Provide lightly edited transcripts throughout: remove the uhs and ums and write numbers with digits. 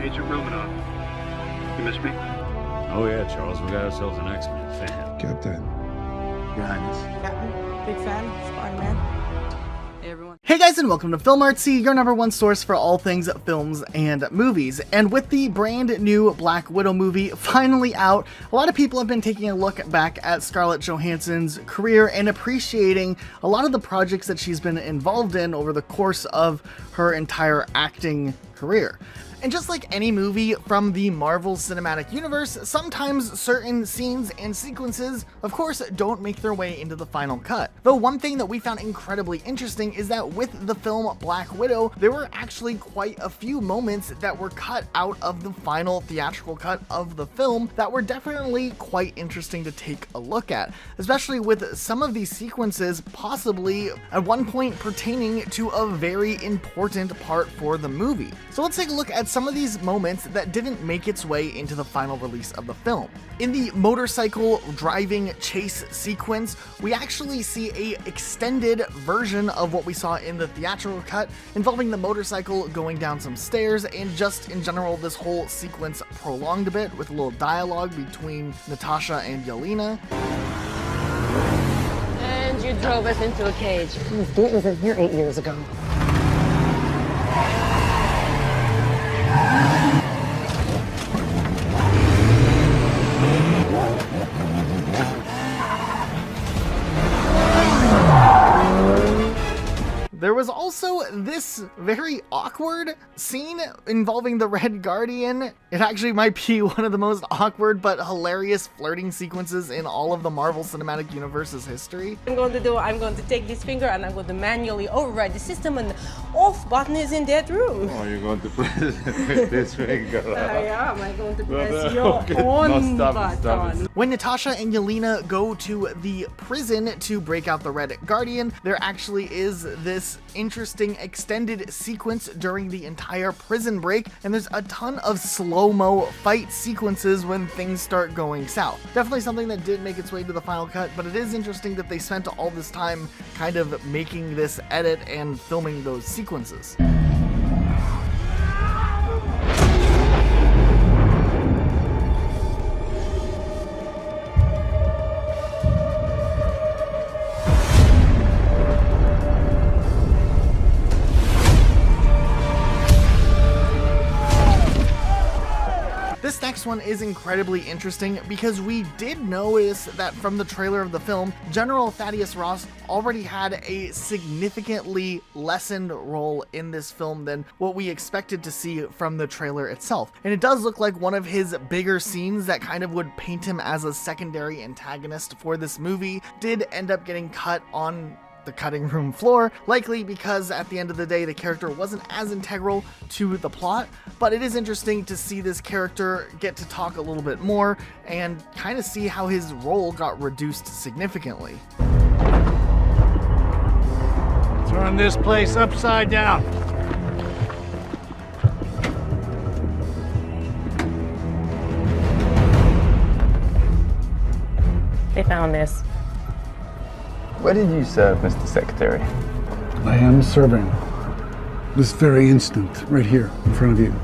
Agent Romanoff. You miss me? Oh yeah, Charles, we got ourselves an X-Men fan. Captain. Your Highness. Captain, big fan, Spider-Man. Hey everyone. Hey guys, and welcome to 𝘍𝘪𝘭𝗮𝘃𝗀𝘀, your #1 source for all things films and movies. And with the brand new Black Widow movie finally out, a lot of people have been taking a look back at Scarlett Johansson's career and appreciating a lot of the projects that she's been involved in over the course of her entire acting career. And just like any movie from the Marvel Cinematic Universe, sometimes certain scenes and sequences, of course, don't make their way into the final cut. Though one thing that we found incredibly interesting is that with the film Black Widow, there were actually quite a few moments that were cut out of the final theatrical cut of the film that were definitely quite interesting to take a look at, especially with some of these sequences possibly at one point pertaining to a very important part for the movie. So let's take a look at some of these moments that didn't make its way into the final release of the film. In the motorcycle driving chase sequence, we actually see a extended version of what we saw in the theatrical cut, involving the motorcycle going down some stairs, and just in general this whole sequence prolonged a bit with a little dialogue between Natasha and Yelena. And you drove us into a cage. This gate was in here 8 years ago. There was also this very awkward scene involving the Red Guardian. It actually might be one of the most awkward but hilarious flirting sequences in all of the Marvel Cinematic Universe's history. I'm going to take this finger and I'm going to manually override the system, and the off button is in that room. Oh, you're going to press this finger. I am. I'm going to press your on button. When Natasha and Yelena go to the prison to break out the Red Guardian, there actually is this interesting extended sequence during the entire prison break, and there's a ton of slow-mo fight sequences when things start going south. Definitely something that did make its way to the final cut, but it is interesting that they spent all this time kind of making this edit and filming those sequences. This next one is incredibly interesting because we did notice that from the trailer of the film, General Thaddeus Ross already had a significantly lessened role in this film than what we expected to see from the trailer itself. And it does look like one of his bigger scenes that kind of would paint him as a secondary antagonist for this movie did end up getting cut on the cutting room floor, likely because at the end of the day the character wasn't as integral to the plot, but it is interesting to see this character get to talk a little bit more and kind of see how his role got reduced significantly. Turn this place upside down. They found this. Where did you serve, Mr. Secretary? I am serving this very instant, right here in front of you,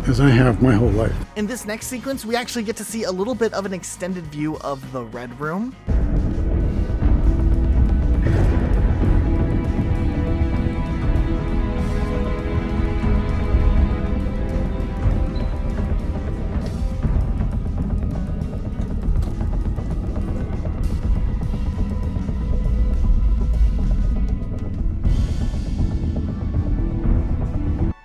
as I have my whole life. In this next sequence, we actually get to see a little bit of an extended view of the Red Room.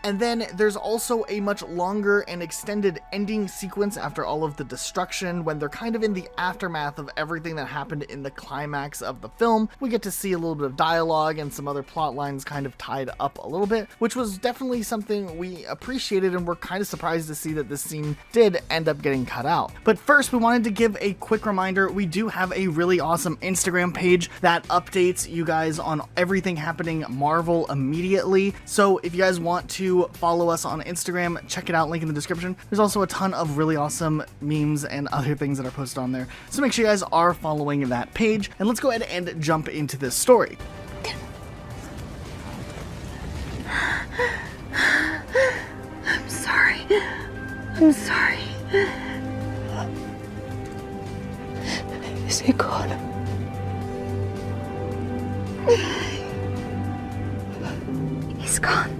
And then there's also a much longer and extended ending sequence after all of the destruction, when they're kind of in the aftermath of everything that happened in the climax of the film. We get to see a little bit of dialogue and some other plot lines kind of tied up a little bit, which was definitely something we appreciated, and we're kind of surprised to see that this scene did end up getting cut out. But first, we wanted to give a quick reminder, we do have a really awesome Instagram page that updates you guys on everything happening Marvel immediately. So if you guys want to follow us on Instagram, check it out, link in the description. There's also a ton of really awesome memes and other things that are posted on there, so make sure you guys are following that page. And let's go ahead and jump into this story. I'm sorry. I'm sorry. Is he gone? He's gone.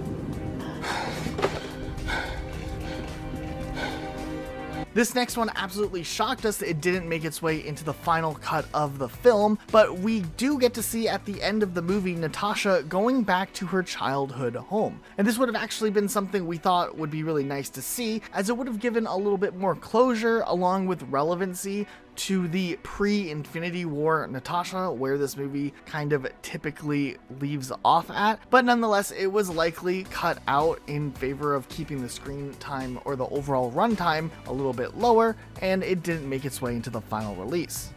This next one absolutely shocked us that it didn't make its way into the final cut of the film, but we do get to see at the end of the movie Natasha going back to her childhood home. And this would have actually been something we thought would be really nice to see, as it would have given a little bit more closure along with relevancy to the pre-Infinity War Natasha, where this movie kind of typically leaves off at. But nonetheless, it was likely cut out in favor of keeping the screen time or the overall runtime a little bit lower, and it didn't make its way into the final release.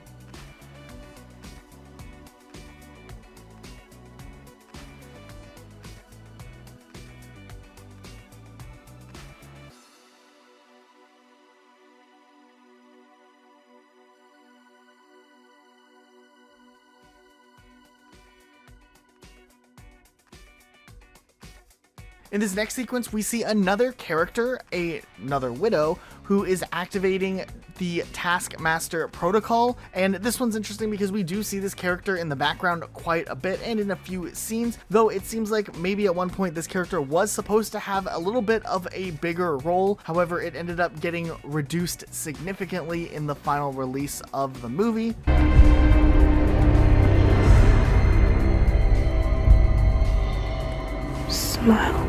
In this next sequence, we see another character, another widow, who is activating the Taskmaster protocol. And this one's interesting because we do see this character in the background quite a bit and in a few scenes, though it seems like maybe at one point this character was supposed to have a little bit of a bigger role. However, it ended up getting reduced significantly in the final release of the movie. Smile.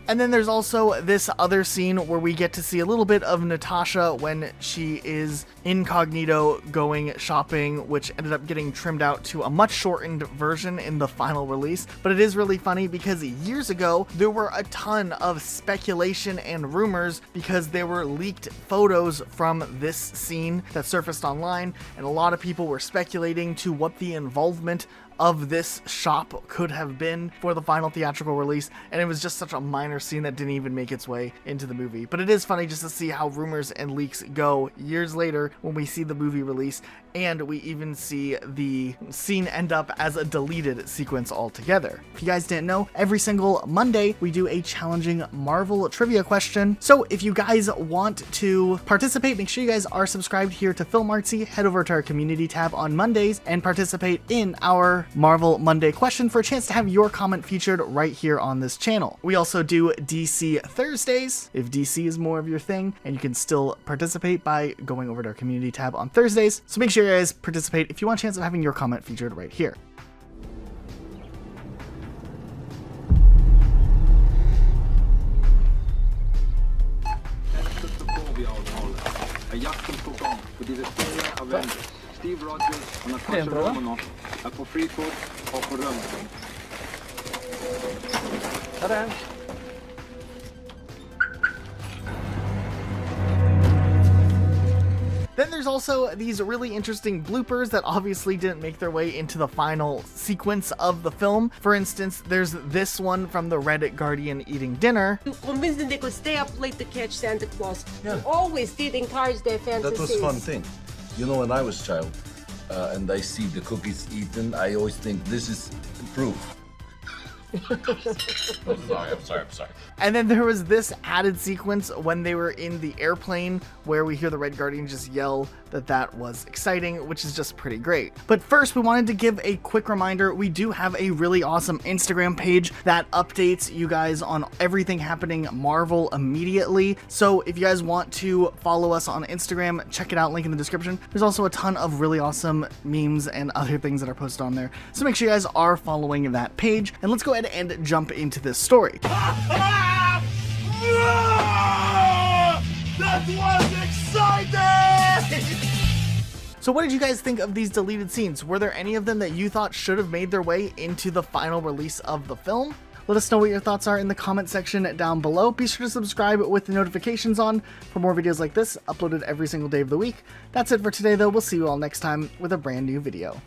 And then there's also this other scene where we get to see a little bit of Natasha when she is incognito going shopping, which ended up getting trimmed out to a much shortened version in the final release. But it is really funny because years ago, there were a ton of speculation and rumors because there were leaked photos from this scene that surfaced online, and a lot of people were speculating to what the involvement of this shop could have been for the final theatrical release, and it was just such a minor scene that didn't even make its way into the movie. But it is funny just to see how rumors and leaks go years later when we see the movie release, and we even see the scene end up as a deleted sequence altogether. If you guys didn't know, every single Monday we do a challenging Marvel trivia question. So if you guys want to participate, make sure you guys are subscribed here to 𝘍𝘪𝘭𝘮𝘳, head over to our community tab on Mondays and participate in our Marvel Monday question for a chance to have your comment featured right here on this channel. We also do DC Thursdays if DC is more of your thing, and you can still participate by going over to our community tab on Thursdays. So make sure you guys participate if you want a chance of having your comment featured right here. Steve Rogers och Natasha Romanoff är på frikort och på röntgen. Then there's also these really interesting bloopers that obviously didn't make their way into the final sequence of the film. For instance, there's this one from the Reddit Guardian eating dinner. You convinced them they could stay up late to catch Santa Claus. Yeah. You always did encourage their fantasies. That was fun thing. You know, when I was a child and I see the cookies eaten, I always think this is proof. I'm sorry. And then there was this added sequence when they were in the airplane where we hear the Red Guardian just yell that was exciting, which is just pretty great. But first, we wanted to give a quick reminder. We do have a really awesome Instagram page that updates you guys on everything happening Marvel immediately. So if you guys want to follow us on Instagram, check it out, link in the description. There's also a ton of really awesome memes and other things that are posted on there. So make sure you guys are following that page. And let's go ahead and jump into this story. That was exciting! So what did you guys think of these deleted scenes? Were there any of them that you thought should have made their way into the final release of the film? Let us know what your thoughts are in the comment section down below. Be sure to subscribe with the notifications on for more videos like this, uploaded every single day of the week. That's it for today though. We'll see you all next time with a brand new video.